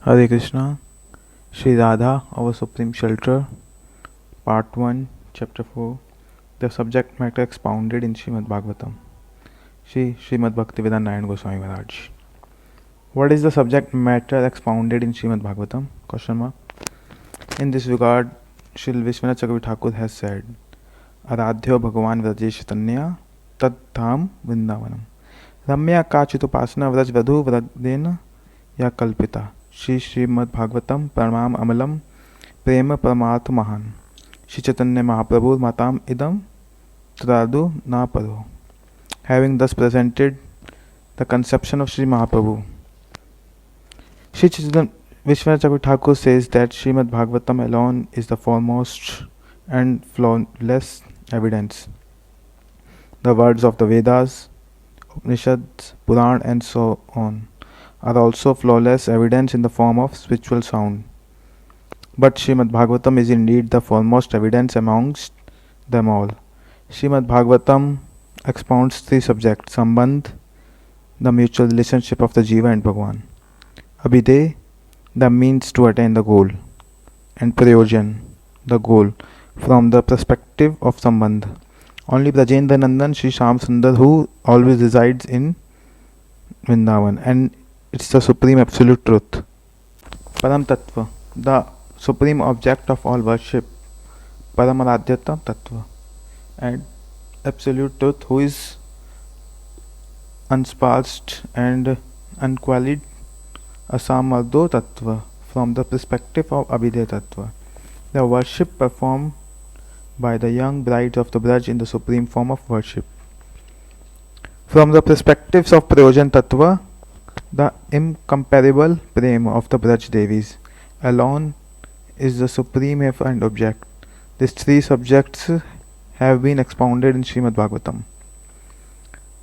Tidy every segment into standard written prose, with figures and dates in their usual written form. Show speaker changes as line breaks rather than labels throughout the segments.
Hare Krishna, Sri Radha, our Supreme Shelter, Part 1, Chapter 4, the subject matter expounded in Shrimad Bhagwatam. Srimad Bhaktivedanta Narayan Goswami Maharaj. What is the subject matter expounded in Shrimad Bhagwatam? Question mark. In this regard, Sri Vishwanath Chakravarti Thakur has said, Aradhyo Bhagavan Vrajesh Tanya Tad Dham Vrindavanam. Ramya Kachitupasana Vraj Vadhu Vradena Ya Kalpita. Shrimad Bhagavatam परमाम अमलम प्रेम परमार्थ महान Shri Chaitanya Mahaprabhu माताम idam tradhu na paro. Having thus presented the conception of Sri Mahaprabhu, Sri Chaitanya Vishwanath Chakravarti Thakur says that Srimad Bhagavatam alone is the foremost and flawless evidence. The words of the Vedas, Upanishads, Puran and so on are also flawless evidence in the form of spiritual sound. But Srimad Bhagavatam is indeed the foremost evidence amongst them all. Srimad Bhagavatam expounds three subjects: Sambandh, the mutual relationship of the Jiva and Bhagavan; Abhidhe, the means to attain the goal; and Prayojan, the goal, from the perspective of Sambandh. Only Brajendra Nandan Sri Shyam Sundar, who always resides in Vrindavan, and it's the supreme absolute truth. Param Tattva, the supreme object of all worship, Paramaradhyata Tattva, and absolute truth, who is unsparched and unqualified, Asamardo Tattva, from the perspective of Abhidhe Tattva. The worship performed by the young brides of the Braj in the supreme form of worship. From the perspectives of Prayojan Tattva, the incomparable prema of the Braj Devis alone is the supreme and object. These three subjects have been expounded in Srimad Bhagavatam.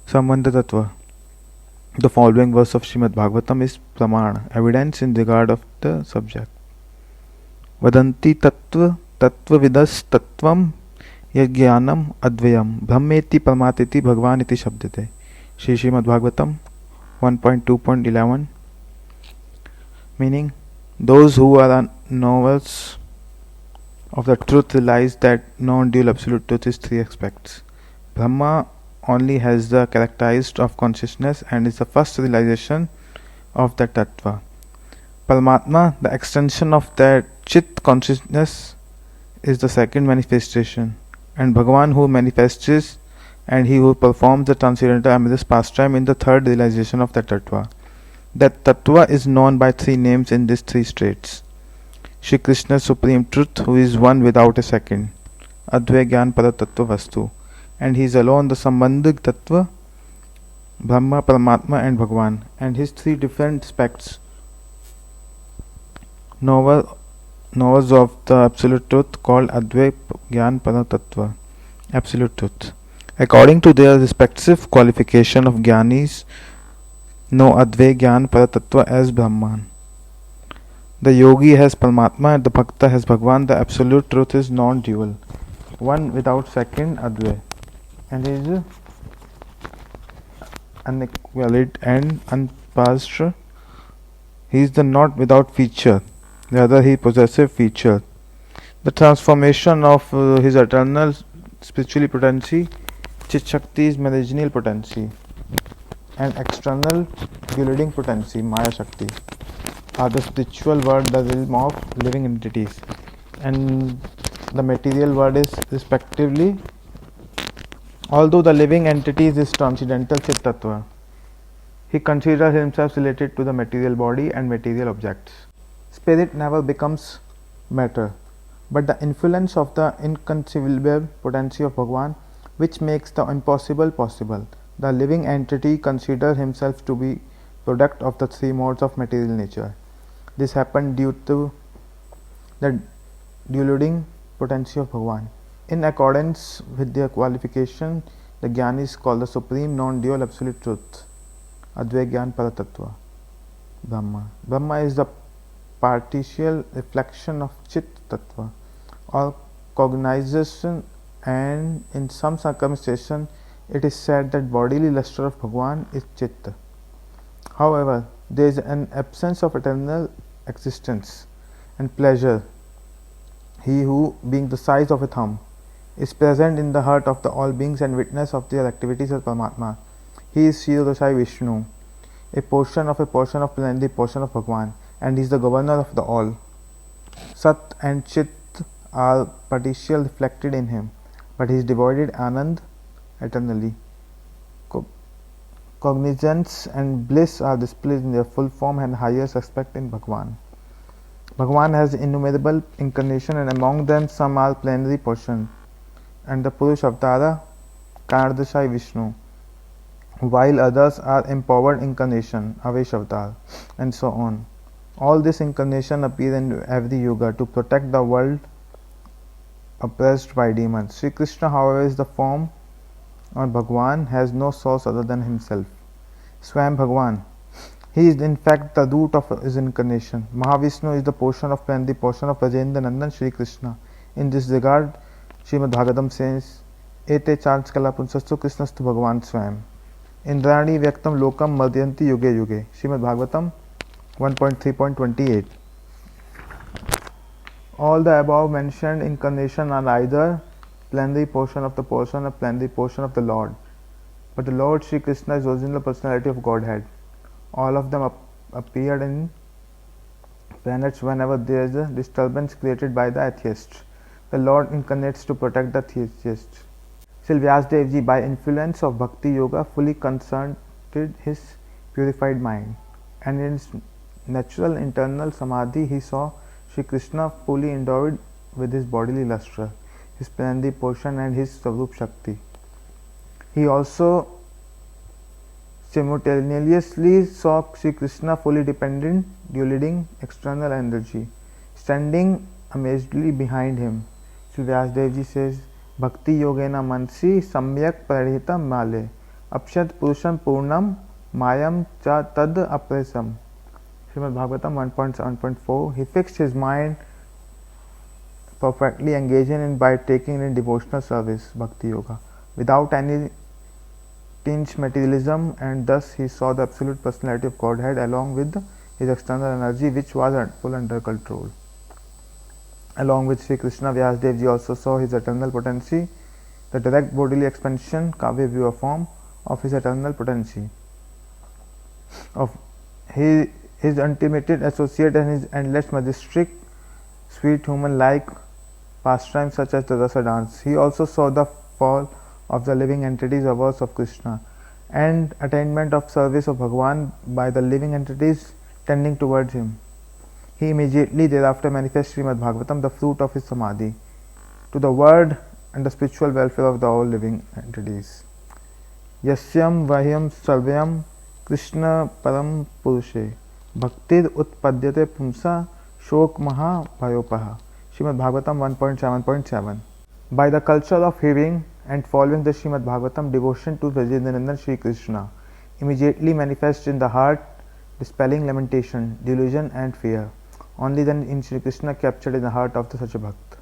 Sambandha Tattva. The following verse of Srimad Bhagavatam is Pramana, evidence in regard of the subject. Vadanti Tattva Tattva Vidas Tattvam Yajnanam Advayam Brahmeti Paramatiti Bhagavaniti Shabdate. Srimad Bhagavatam 1.2.11. Meaning, those who are knowers of the truth realize that non-dual absolute truth is three aspects. Brahma only has the characterized of consciousness and is the first realization of the tattva. Paramatma, the extension of that chit consciousness, is the second manifestation, and Bhagavan, who manifests, and he who performs the transcendental amorous pastime, in the third realization of that tattva. That tattva is known by three names in these three states. Shri Krishna's supreme truth, who is one without a second, Advaya Gyan Para Tattva Vastu, and he is alone the Sambandhik Tattva, Brahma, Paramatma and Bhagavan, and his three different aspects, knowers of the absolute truth, called Advaya Gyan Para Tattva, absolute truth. According to their respective qualification of Jnanis, know Advaya Gyan Para Tattva as Brahman. The yogi has Paramatma and the bhakta has Bhagavan. The absolute truth is non-dual, one without second, Advaya, and is unequaled and unpassed. He is the not without feature, rather he possesses feature. The transformation of his eternal spiritual potency, Chit Shakti's marginal potency, and external yielding potency, Maya Shakti, are the spiritual world, the realm of living entities, and the material world is respectively. Although the living entities is transcendental Chit Tattva, he considers himself related to the material body and material objects. Spirit never becomes matter, but the influence of the inconceivable potency of Bhagavan, which makes the impossible possible. The living entity considers himself to be product of the three modes of material nature. This happened due to the deluding potency of Bhagavan. In accordance with their qualification, the Jnani is called the supreme non-dual absolute truth, Advaya Gyan Para Tattva, Brahma. Brahma is the partial reflection of Chit Tattva or cognization, and in some circumstances it is said that bodily luster of Bhagavan is Chitta. However, there is an absence of eternal existence and pleasure, he who, being the size of a thumb, is present in the heart of the all beings and witness of their activities as Paramatma. He is Shirodashai Vishnu, a portion of plenary portion of Bhagwan, and he is the governor of the all. Sat and Chit are partial reflected in him, but he is devoid Anand eternally. Cognizance and bliss are displayed in their full form and highest aspect in Bhagwan. Bhagwan has innumerable incarnations, and among them some are plenary portion, and the Purush Avatara, Kanardashai Vishnu, while others are empowered incarnation, Avesh Avatar, and so on. All these incarnations appear in every yuga to protect the world oppressed by demons. Sri Krishna, however, is the form, or Bhagwan, has no source other than himself. Swam Bhagwan. He is in fact the root of his incarnation. Mahavishnu is the portion of plenary portion of Brajendra Nandan Sri Krishna. In this regard, Srimad Bhagavatam says, Ete charch kala punsastu Krishnastu Bhagwan Swam. Indrani Vyaktam Lokam Madhyanti Yuge Yuge. Srimad Bhagavatam 1.3.28. All the above mentioned incarnations are either plenary portion of the portion or plenary portion of the Lord. But the Lord Sri Krishna is original personality of Godhead. All of them appeared in planets whenever there is a disturbance created by the atheists. The Lord incarnates to protect the theists. Sri Vyasdev Ji, by influence of Bhakti Yoga, fully concentrated his purified mind, and in his natural internal samadhi he saw Sri Krishna fully endowed with his bodily lustre, his plenary portion and his Swarup Shakti. He also simultaneously saw Sri Krishna fully dependent, wielding external energy, standing amazedly behind him. Sri Vyasdev Ji says, Bhakti Yogena Mansi Samyak Pradhitam Male Apshat Purusham Purnam Mayam Cha Tad Apresam. Srimad Bhagavatam 1.7.4. He fixed his mind perfectly, engaging in by taking in devotional service, Bhakti Yoga, without any tinge materialism, and thus he saw the absolute personality of Godhead along with his external energy, which was full under control. Along with Sri Krishna, Vyasdev Ji also saw his eternal potency, the direct bodily expansion, Kavya view form of his eternal potency, of his unlimited associate and his endless majestic, sweet human-like pastimes such as the rasa dance. He also saw the fall of the living entities or works of Krishna and attainment of service of Bhagwan by the living entities tending towards him. He immediately thereafter manifests Srimad Bhagavatam, the fruit of his samadhi, to the word and the spiritual welfare of the all living entities. Yasyam Vahyam Sarvyam Krishna Param Purushe Bhaktir Utpadyate Pumsa Shok Maha Bhayopaha. Srimad Bhagavatam 1.7.7. By the culture of hearing and following the Srimad Bhagavatam, devotion to Brajendra Sri Krishna immediately manifests in the heart, dispelling lamentation, delusion and fear. Only then in Sri Krishna captured in the heart of such a Bhakt.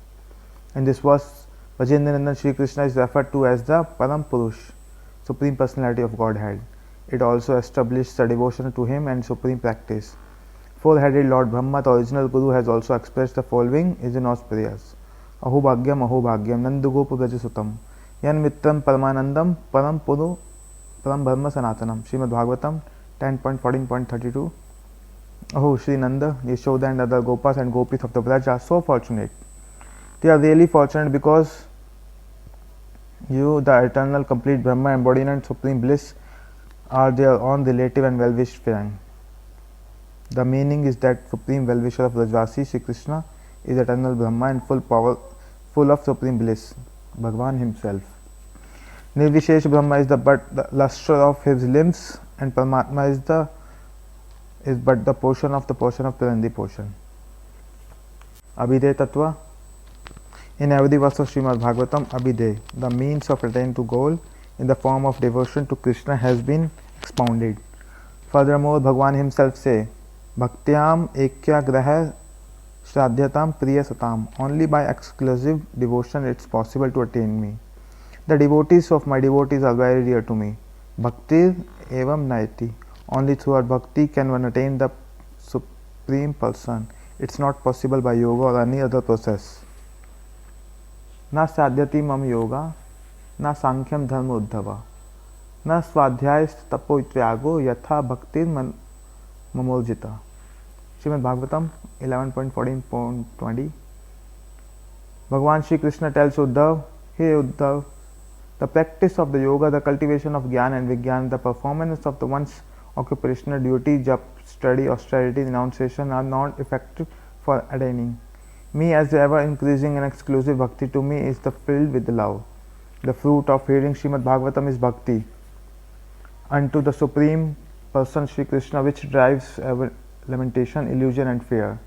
In this verse, Brajendra Sri Krishna is referred to as the Param Purush, Supreme Personality of Godhead. It also established the devotion to him and supreme practice. Four-headed Lord Brahma, the original Guru, has also expressed the following in his prayers. Ahobhagyam Ahobhagyam Nandugopa Brajasutam Yan Mitram Paramanandam Param Puru Param Brahma Sanatanam. Srimad Bhagavatam 10.14.32. Oh, Sri Nanda, Yashoda and other Gopas and Gopis of the Braj are so fortunate. They are really fortunate because you, the eternal complete Brahma embodiment supreme bliss, are their own relative and well-wished friend. The meaning is that supreme well-wisher of Brajvasi, Sri Krishna, is eternal Brahma and full of supreme bliss, Bhagwan himself. Nirvishesh Brahma is the lustre of his limbs, and Paramatma is but the portion of plenary portion. Abhidhe Tattva. In every verse of Srimad Bhagavatam, Abhidhe, the means of attaining to goal in the form of devotion to Krishna, has been expounded. Furthermore, Bhagwan himself say, Bhaktyam ekya graha shraddhyatam priya satam. Only by exclusive devotion it is possible to attain me. The devotees of my devotees are very dear to me. Bhaktir evam naiti. Only through our bhakti can one attain the Supreme Person. It's not possible by yoga or any other process. Na sadhyati mam yoga, na sankham dharma uddhava, na swadhyay tapo ityago yatha bhaktir mamorjita. Shrimad Bhagwatam 11.14.20. Bhagavan Shri Krishna tells Uddhav, Hey Uddhav, the practice of the yoga, the cultivation of jnana and vijnana, the performance of the one's occupational duty, jap, study, austerity, renunciation are not effective for attaining me, as the ever increasing and exclusive bhakti to me is the filled with love. The fruit of hearing Shrimad Bhagwatam is bhakti unto the Supreme Person Shri Krishna, which drives lamentation, illusion and fear.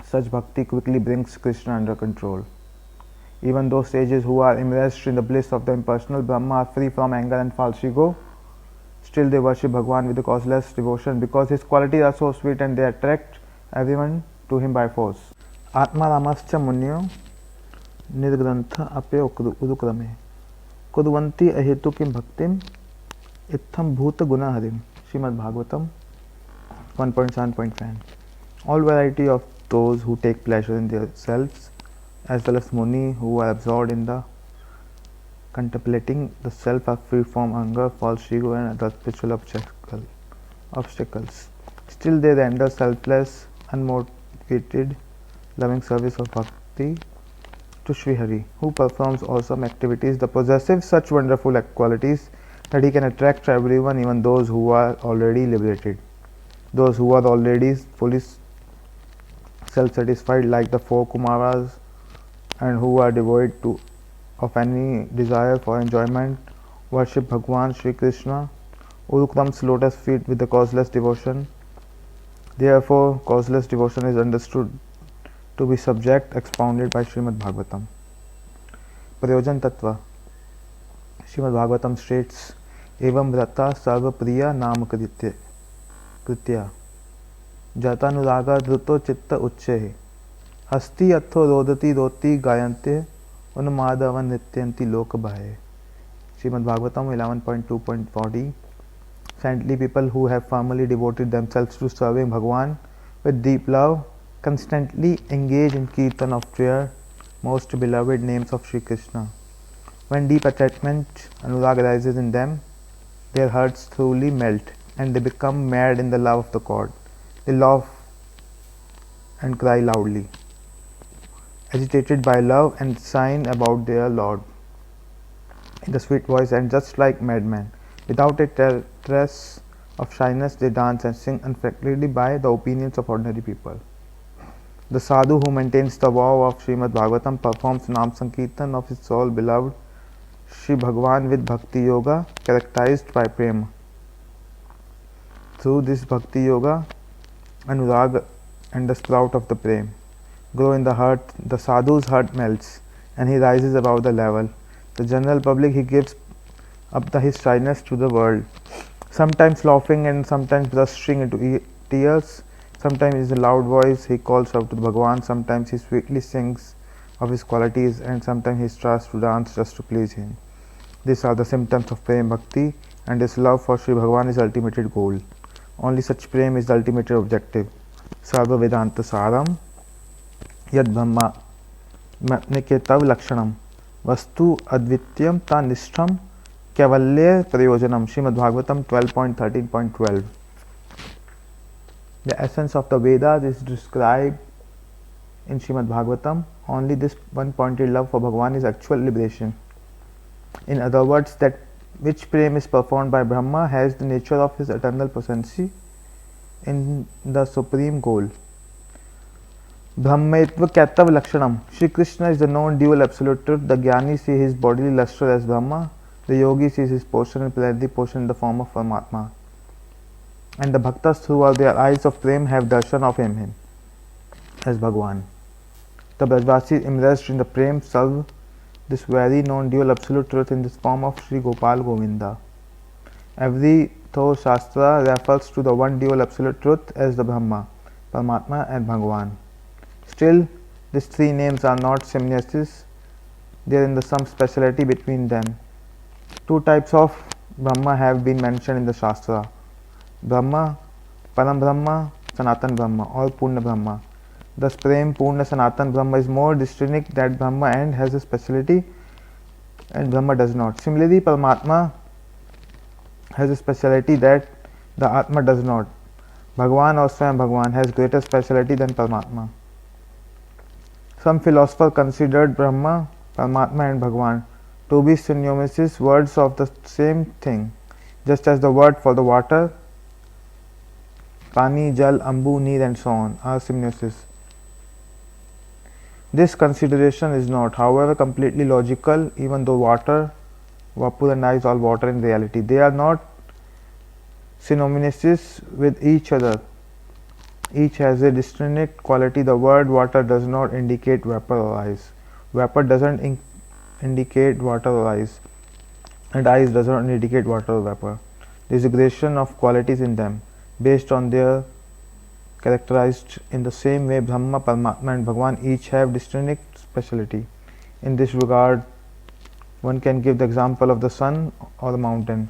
Such bhakti quickly brings Krishna under control. Even those sages who are immersed in the bliss of the impersonal Brahma are free from anger and false ego. Still they worship Bhagwan with a causeless devotion because his qualities are so sweet and they attract everyone to him by force. Atma Ramascha Munyo Nirgrantha Ape Udukrame Kuduvanti Ahetukim Bhaktim Itham Bhuta Guna Harim. Shrimad Bhagwatam 1.7.5. All variety of those who take pleasure in themselves, as well as Muni who are absorbed in the contemplating the self, are free from anger, false ego and other spiritual obstacles. Still they render selfless, unmotivated, loving service of bhakti to Sri Hari, who performs awesome activities, the possessive such wonderful qualities that he can attract everyone, even those who are already liberated. Those who are already fully self-satisfied like the four Kumaras and who are devoid of any desire for enjoyment, worship Bhagwan Shri Krishna, Urukram's lotus feet with the causeless devotion. Therefore, causeless devotion is understood to be subject expounded by Shrimad Bhagwatam. Prayojan Tattva. Shrimad Bhagwatam states, Evam Vrata Sarva Priya Nam Kritya Jatanuraga Dhruto Chitta Ucchehe Hasti Atho Rodati Roti Gayante Unumadavan Nityanti Lokabhaye. Shrimad Bhagwatam 11.2.40. Saintly people who have firmly devoted themselves to serving Bhagwan with deep love constantly engage in kirtan of prayer, most beloved names of Sri Krishna. When deep attachment, anurag arises in them, their hearts truly melt and they become mad in the love of the God. They laugh and cry loudly, agitated by love, and sign about their Lord in the sweet voice, and just like madmen, without a trace of shyness, they dance and sing unaffectedly by the opinions of ordinary people. The sadhu who maintains the vow of Srimad Bhagwatam performs Nam Sankirtan of his soul beloved Shri Bhagwan with Bhakti Yoga characterized by Prema. Through this Bhakti Yoga, Anurag and the sprout of the Prem grow in the heart. The sadhu's heart melts and he rises above the level. The general public he gives up his shyness to the world, sometimes laughing and sometimes bursting into tears. Sometimes in a loud voice he calls out to the Bhagwan, sometimes he sweetly sings of his qualities, and sometimes he starts to dance just to please him. These are the symptoms of Prem Bhakti, and his love for Sri Bhagwan is ultimate goal. Only such Prem is the ultimate objective. Sarva Vedanta Saram Yad Brahma Niketav Lakshanam Vastu Advityam Ta Nishtam Kavalya Prayojanam. Shrimad Bhagwatam 12.13.12. The essence of the Vedas is described in Shrimad Bhagwatam. Only this one-pointed love for Bhagwan is actual liberation. In other words, that which Prem is performed by Brahma has the nature of his eternal potency in the supreme goal. Brahmaitva Katav Lakshanam. Shri Krishna is the known dual absolute truth. The Jnani sees his bodily luster as Brahma. The Yogi sees his portion and planetary portion in the form of Paramatma. And the Bhaktas through their eyes of Prem have darshan of him as Bhagwan. The Brajvasis immersed in the Prem serve this very known dual absolute truth in this form of Sri Gopal Govinda. Every Thor Shastra refers to the one dual absolute truth as the Brahma, Paramatma and Bhagwan. Still, these three names are not synonymous. There is some speciality between them. Two types of Brahma have been mentioned in the Shastra: Brahma, Param Brahma, Sanatan Brahma or Purna Brahma. Thus Prem Purna Sanatan Brahma is more distinct than Brahma and has a speciality and Brahma does not. Similarly, Paramatma has a speciality that the Atma does not. Bhagwan or Swayam Bhagwan has greater speciality than Paramatma. Some philosophers considered Brahma, Paramatma and Bhagwan to be synonymous words of the same thing, just as the word for the water, Pani, Jal, Ambu, Neer and so on are synonymous. This consideration is not, however, completely logical, even though water, Vapur and I is all water in reality. They are not synonymous with each other. Each has a distinct quality. The word water does not indicate vapor or ice. Vapor doesn't indicate water or ice. And ice does not indicate water or vapor. There is a gradation of qualities in them based on their characterized in the same way. Brahma, Paramatma and Bhagwan each have distinct speciality. In this regard, one can give the example of the sun or the mountain.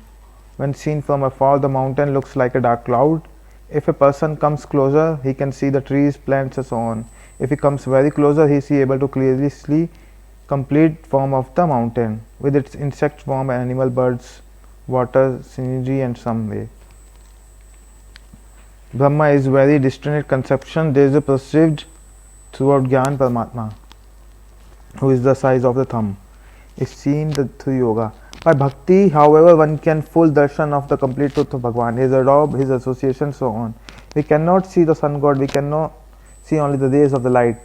When seen from afar, the mountain looks like a dark cloud. If a person comes closer, he can see the trees, plants and so on. If he comes very closer, he is able to clearly see complete form of the mountain with its insect form, animal, birds, water, scenery and some way. Brahma is very distinct conception. There is a perceived throughout Gyan Paramatma, who is the size of the thumb, is seen through yoga. By bhakti, however, one can full darshan of the complete truth of Bhagwan, his adobe, his association, so on. We cannot see the sun god, we cannot see only the rays of the light.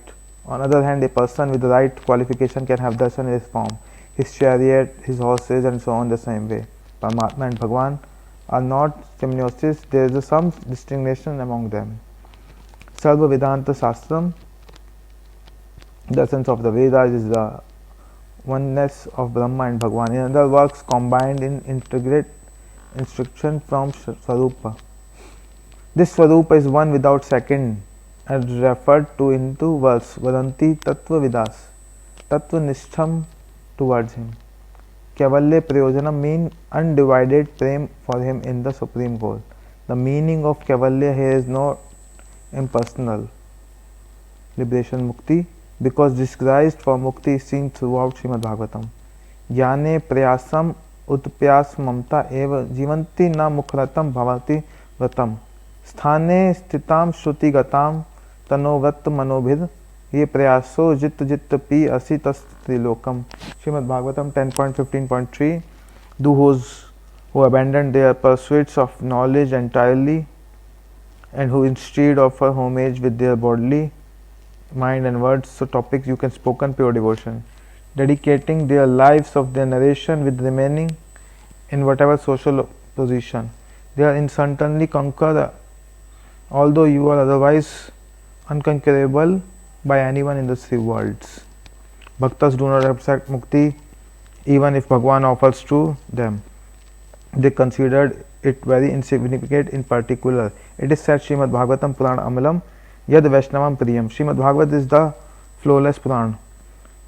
On the other hand, a person with the right qualification can have darshan in his form, his chariot, his horses and so on the same way. Paramatma and Bhagwan are not synonymous, there is some distinction among them. Sarva Vedanta Shastram, the essence of the Vedas is the oneness of Brahma and Bhagwan. In other works combined in integrate instruction from Swarupa. This Swarupa is one without second and referred to into verse Vadanti Tattva Vidas, Tattva Nishtham towards him. Kaivalya Prayojanam mean undivided prem for him in the supreme goal. The meaning of Kaivalya here is not impersonal liberation mukti, because disguised for mukti is seen throughout Shrimad Bhagwatam. Jnane prayasam utpyas mamta eva jivanti na mukhratam bhavati vratam sthane sthitam shruti gatam tano vrat manobhir ye prayaso jit jit pi asi tas trilokam. Shrimad Bhagwatam 10.15.3. Those who abandoned their pursuits of knowledge entirely and who instead offer homage with their bodily mind and words, so topics you can spoken pure devotion, dedicating their lives of their narration with remaining in whatever social position. They are instantly conquered, although you are otherwise unconquerable by anyone in the three worlds. Bhaktas do not accept mukti even if Bhagwan offers to them. They considered it very insignificant in particular. It is said Srimad Bhagavatam Purana Amalam Yad Vaishnavam Priyam. Srimad Bhagavat is the flawless Puran.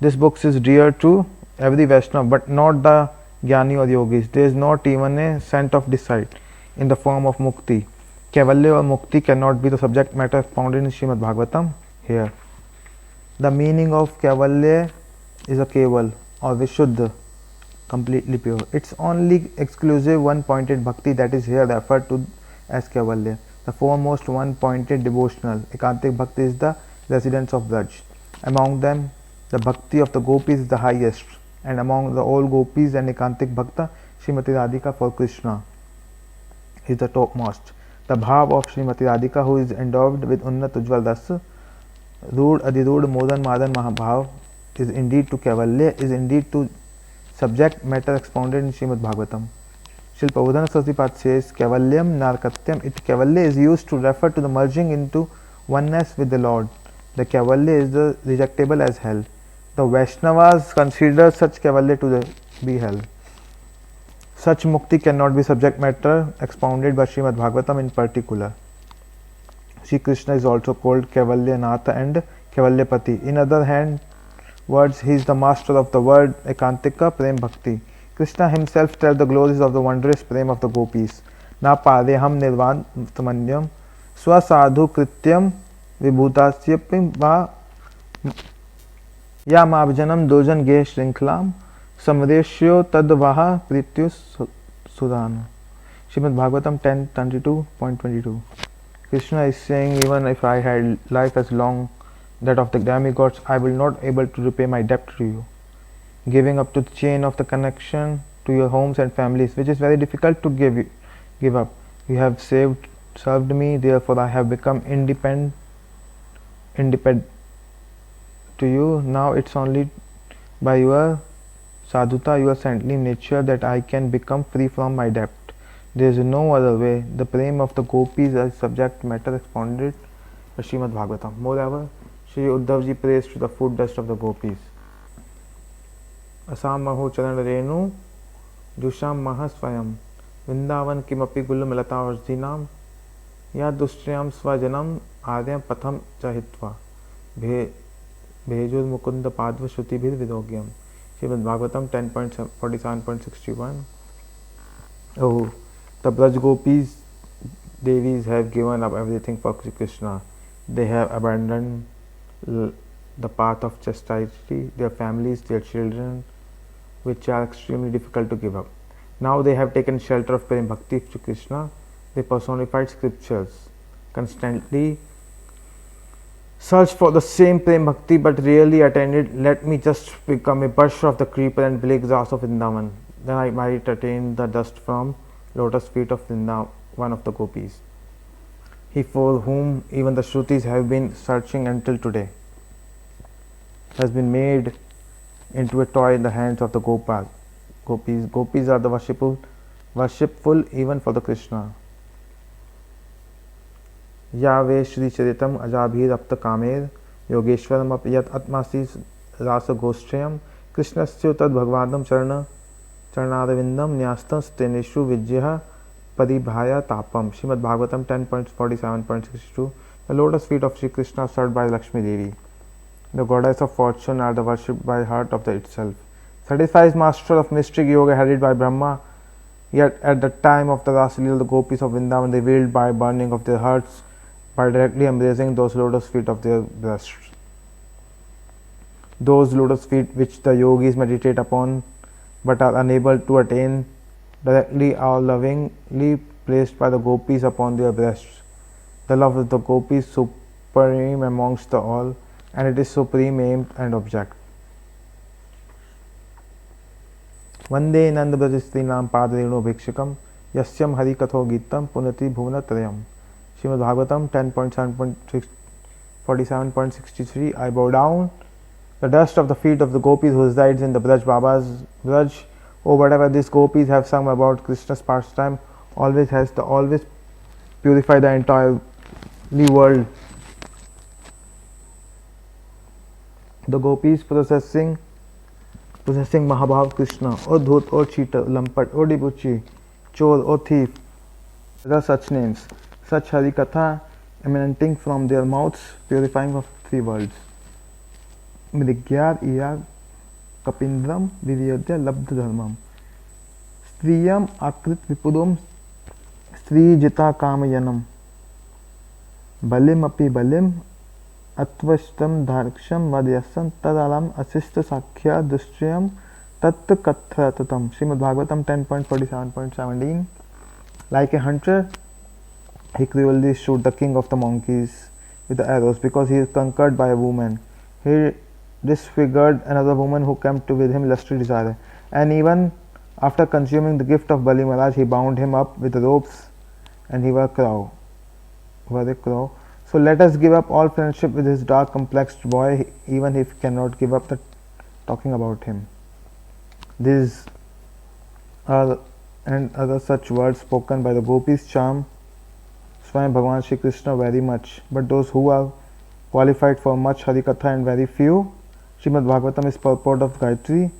This book is dear to every Vaishnava, but not the Jnani or Yogis. There is not even a scent of deceit in the form of Mukti. Kaivalya or Mukti cannot be the subject matter found in Srimad Bhagavatam here. The meaning of Kaivalya is a Keval or Vishuddha, completely pure. It's only exclusive one-pointed bhakti that is here referred to as Kaivalya. The foremost one-pointed devotional Ekantik Bhakti is the residence of Braj. Among them, the Bhakti of the Gopis is the highest, and among the all Gopis and Ekantik Bhakta, Srimati Radhika for Krishna is the topmost. The Bhav of Srimati Radhika, who is endowed with Unnat Ujjval Das, Rood Adhirood Modan Madan Mahabhav, is indeed to Kaivalya, is indeed to subject matter expounded in Srimad Bhagavatam. Shilpa Udana Saraswati says Kaivalyam Narkatyam. It Kaivalya is used to refer to the merging into oneness with the Lord. The Kaivalya is the rejectable as hell. The Vaishnavas consider such Kaivalya to be hell. Such mukti cannot be subject matter expounded by Srimad Bhagavatam in particular. Sri Krishna is also called Kaivalya Natha and Kaivalyapati. In other hand, words, he is the master of the word Ekantika Prem Bhakti. Krishna himself tells the glories of the wondrous prem of the gopis. Na padeham nirvantamanyam स्वसाधु कृत्यम विभूतास्यपि वा या मावजनम दोजन गे श्रृंखलाम समदेश्यो तद्वाह प्रीत्यु Sudan. Srimad Bhagwatam 10:22.22. Krishna is saying, even if I had life as long that of the demigods, I will not able to repay my debt to you. Giving up to the chain of the connection to your homes and families, which is very difficult to give up. You have served me, therefore I have become independent to you. Now it's only by your sadhuta, your saintly nature, that I can become free from my debt. There is no other way. The prema of the gopis as subject matter expounded by Srimad Bhagwatam. Moreover, Sri Uddhavji prays to the foot dust of the gopis. Asam maho charan renu dusham maha swayam Vrindavan kimapi gulam lata varzinam ya dustriyam svajanam adyam patham chahitva bhejur mukunda padva shruti bhir vidogyam. Srimad Bhagwatam 10.47.61. Oh, the Braj Gopis, Devis have given up everything for Krishna. They have abandoned the path of chastity, their families, their children, which are extremely difficult to give up. Now they have taken shelter of Prem Bhakti to Krishna. They personified scriptures, constantly search for the same Prem Bhakti but rarely attended. Let me just become a brush of the creeper and blade grass of Vrindavan. Then I might attain the dust from lotus feet of Vrindavan, one of the gopis, he for whom even the Shrutis have been searching until today, has been made into a toy in the hands of the gopis. Gopis are the worshipful even for the Krishna. Yahweh Shri Charitam Ajabhir Apta Kamer Yogeshwaram Apyat Atmasi Rasa Goshtayam Krishnasya Tad Bhagavatam Charnadavindam Nyastam Steneshu Vijya Paribhaya Tapam. Srimad Bhagavatam 10.47.62. The lotus feet of Sri Krishna are served by Lakshmi Devi. The goddess of fortune are the worshipped by heart of the itself. Satisfies master of mystic yoga headed by Brahma. Yet at the time of the Rasa Leela, the gopis of Vrindavan revealed by burning of their hearts by directly embracing those lotus feet of their breasts. Those lotus feet which the yogis meditate upon but are unable to attain directly are lovingly placed by the gopis upon their breasts. The love of the gopis is supreme amongst the all, and it is supreme aim and object. Vande Nanda Brajastrinam Padareno Bhikshakam Yasyam Harikatho Gitam Punati Bhuvanatayam. Srimad Bhagavatam 10.47.63. I bow down the dust of the feet of the gopis who resides in the Braj Baba's Braj. Oh, whatever these gopis have sung about Krishna's pastime always purify the entire world. The gopis possessing Mahabhav Krishna, or Dhut, or cheater, Lampat, or debauchee, chor, or thief, there are such names. Such Harikatha emanating from their mouths, purifying of three worlds. Mrigyar iya kapindram vivyadya labdha dharmam. Striyam akrit vipudum strijita kamayanam. Balim api balim atvashtam dharksham vadyasam tadalam asista sakhya dustriyam tat kathratatam. Srimad Bhagavatam 10.47.17. Like a hunter, he cruelly shoot the king of the monkeys with the arrows because he is conquered by a woman. He disfigured another woman who came to with him lusty desire, and even after consuming the gift of Bali Maharaj, he bound him up with ropes, and he was a crow. So let us give up all friendship with this dark complexed boy, even if we cannot give up the talking about him. These are and other such words spoken by the gopis charm Swayam Bhagavan Shri Krishna very much, but those who are qualified for much Harikatha and very few. Srimad Bhagavatam is purport of Gayatri.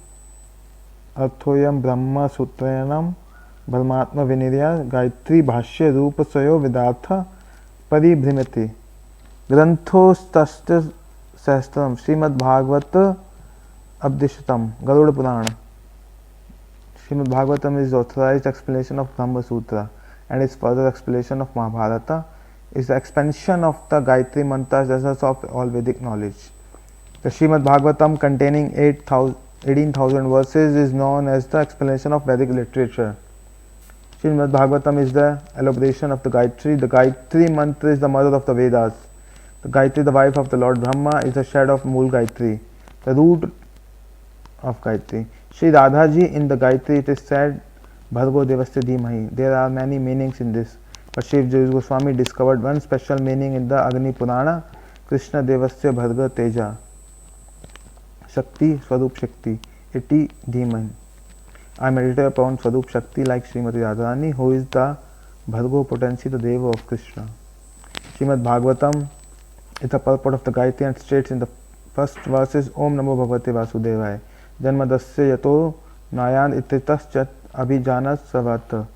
Arthoyam Brahma Sutrayanam Brahmatma Vinirya Gayatri Bhashya Rupa Sayo Vidartha Paribhrimati. Granthostasya Sahastram Srimad Bhagavata Abdishatam Garuda Purana. Srimad Bhagavatam is authorized explanation of Brahma Sutra and its further explanation of Mahabharata. is the expansion of the Gayatri mantras, the essence of all Vedic knowledge. The Shrimad Bhagwatam, containing 18,000 verses, is known as the explanation of Vedic literature. Shrimad Bhagwatam is the elaboration of the Gayatri. The Gayatri mantra is the mother of the Vedas. The Gayatri, the wife of the Lord Brahma, is the shadow of Mool Gayatri, the root of Gayatri. Sri Radha ji, in the Gayatri it is said, Bhargo Devasya Dhimahi. There are many meanings in this, but Shiv Goswami discovered one special meaning in the Agni Purana, Krishna Devasya Bharga Teja, Shakti, Swarup Shakti, Iti Dhiman. I meditate upon Swarup Shakti like Srimati Radharani, who is the Bhargo potency, the Deva of Krishna. Srimad Bhagwatam is the purport of the Gayatri and states in the first verses, Om Namo Bhagavate Vasudevaya, Janmadasya Yato Nayan Ititas Abhijanas Savat,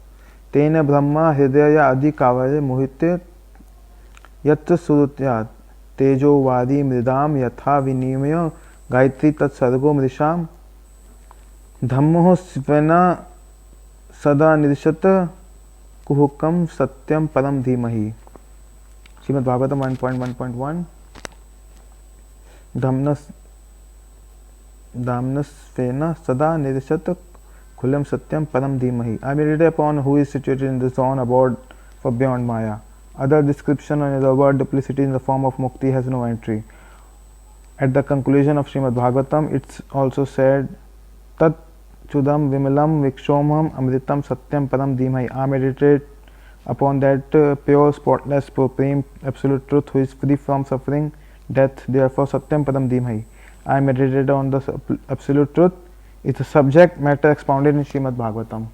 Tena Brahma Hridaya Adi Kavare Mohite Yatra Surutyat, Tejo Vadi Mridam Yatha Vinimaya Gayatri Tat Sargo Mrisham, Dhammo Svena Sada Nirishata Kuhukam Satyam Param Dhimahi. Srimad Bhagavatam 1.1.1. Dhamnasvena Sada Nirishata Kulam Satyam Param Dhimahi. I meditate upon who is situated in the zone abode for beyond Maya. Other description on the word duplicity in the form of Mukti has no entry. At the conclusion of Srimad Bhagavatam, it's also said, Tat Chudam Vimalam Vikshomham Amritam Satyam Param Dhimahi. I meditate upon that pure, spotless, supreme, absolute truth who is free from suffering, death, therefore Satyam Param Dhimahi. I meditated on the absolute truth. It's a subject matter expounded in Srimad Bhagavatam.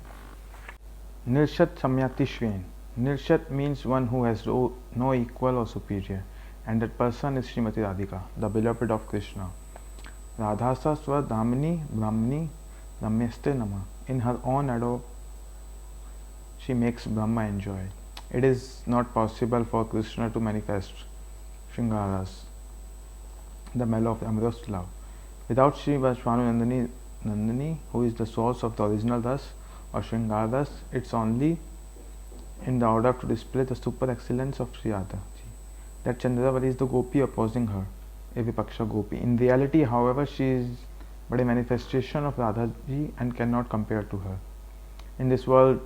Nirshat Samyati Shven. Nirshat means one who has no equal or superior, and that person is Srimati Radhika, the beloved of Krishna. Radhasa Swa Dhamini Brahmani Ramyaste Nama. In her own adore, she makes Brahma enjoy. It is not possible for Krishna to manifest Shringaras, the mellow of amorous love, without Sri Vaishvanu Nandini, who is the source of the original ras or Shringaras. It's only in the order to display the super excellence of Sri Radha that Chandravari is the gopi opposing her, a Vipaksha gopi. In reality, however, she is but a manifestation of Radha ji and cannot compare to her. In this world,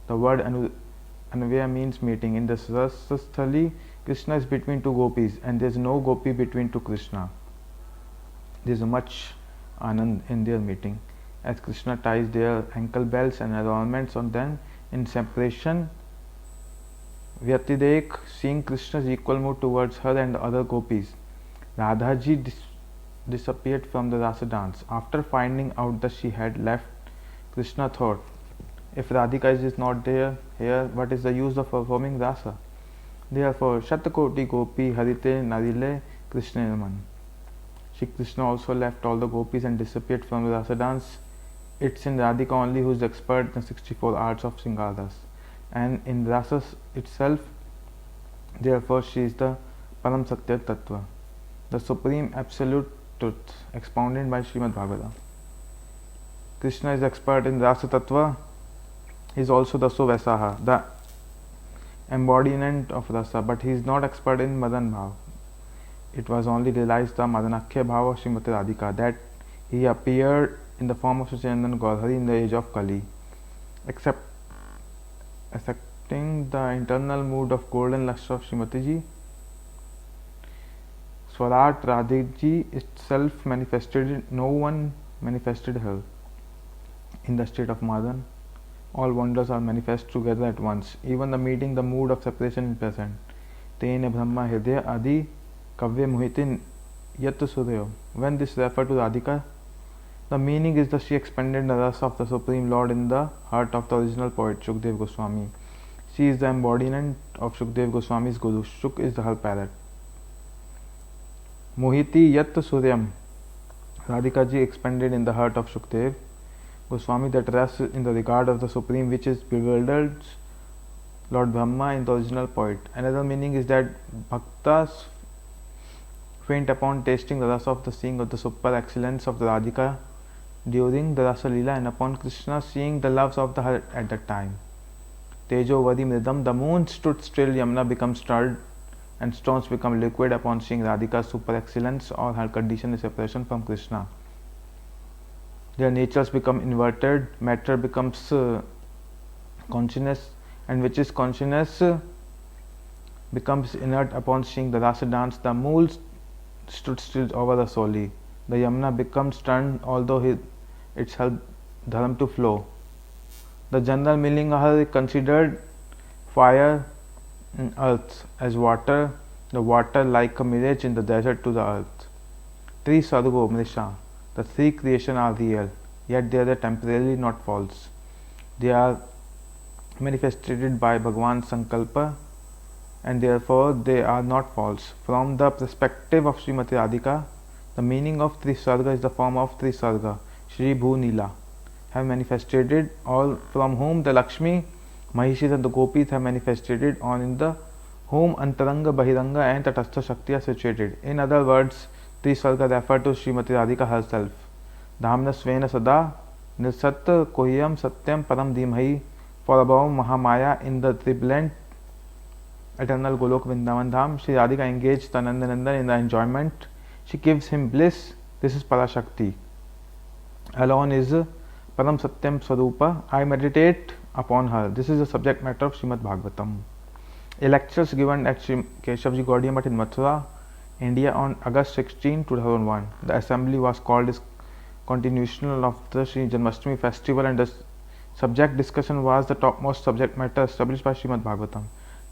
the word Anuvaya means meeting. In the Rasasthali, Krishna is between two gopis and there is no gopi between two Krishna. There is much Anand in their meeting, as Krishna ties their ankle belts and adornments on them in separation. Vyatidek, seeing Krishna's equal mood towards her and the other gopis, Radha ji disappeared from the rasa dance. After finding out that she had left, Krishna thought, if Radhika is not there here, what is the use of performing rasa? Therefore, Shatakoti Gopi Harite Narile Krishna Naman. Shri Krishna also left all the gopis and disappeared from the rasa dance. It's in Radhika only who is expert in the 64 arts of Sringaras, and in rasa itself. Therefore, she is the Param Satya Tattva, the supreme absolute truth, expounded by Srimad Bhagavatam. Krishna is expert in rasa tattva. He is also the Suvesaha, the embodiment of rasa, but he is not expert in Madan Bhav. It was only realized the Madanakhya Bhav of Srimati Radhika that he appeared in the form of Sachinandan Gaudhari in the age of Kali, accepting the internal mood of golden lustre of Srimati ji. Swarat Radhiji itself manifested, no one manifested her. In the state of Madan, all wonders are manifest together at once. Even the meeting, the mood of separation is present. Tene Brahma Hridaya Adi Kavya Muhitin Yat Suryo. When this refers to Radhika, the meaning is that she expanded the rasa of the Supreme Lord in the heart of the original poet Shukdev Goswami. She is the embodiment of Shukdev Goswami's Guru. Shuk is her parrot. Mohiti Yat Suryam. Radhika ji expanded in the heart of Shukdev Goswami that rests in the regard of the Supreme, which is bewildered Lord Brahma in the original poet. Another meaning is that Bhaktas faint upon tasting the rasa of the seeing of the super excellence of the Radhika during the Rasa Leela, and upon Krishna seeing the loves of the heart at that time. Tejo Vadi Mridam. The moon stood still, Yamuna becomes stirred, and stones become liquid upon seeing Radhika's super excellence or her conditioned separation from Krishna. Their natures become inverted, matter becomes consciousness, and which is consciousness becomes inert upon seeing the rasa dance. The moon stood still over the Soli. The Yamuna becomes turned, although it held dharma to flow. The general meaning are considered fire and earth as water, the water like a mirage in the desert to the earth. Three Sargo Mrisha. The three creation are real, yet they are temporarily not false. They are manifested by Bhagwan's Sankalpa, and therefore they are not false. From the perspective of Srimati Radhika, the meaning of Trisarga is the form of Trisarga, Shri Bhu Nila, have manifested, all from whom the Lakshmi, Mahishis and the Gopis have manifested, on in the whom Antaranga, Bahiranga and Tatastha Shakti are situated. In other words, Trisarga refer to Srimati Radhika herself. Dhamna Svena Sada Nirsat Kohyam Satyam Param Dhimai. For above Mahamaya in the triplent eternal Golok Vrindavan Dham, Shri Radhika engaged Tanandanandan in the enjoyment. She gives him bliss. This is Parashakti. Alone is Param Satyam Swarupa. I meditate upon her. This is the subject matter of Srimad Bhagwatam. A lecture given at Keshavji Gaudiya Math in Mathura, India on August 16, 2001. The assembly was called as continuation of the Sri Janmashtami festival, and the subject discussion was the topmost subject matter established by Srimad Bhagwatam.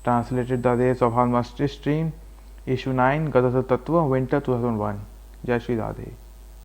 Translated The Rays of Harmony Stream, Issue 9, Gadadhar Tattva, Winter 2001. Jai Shri Radhe.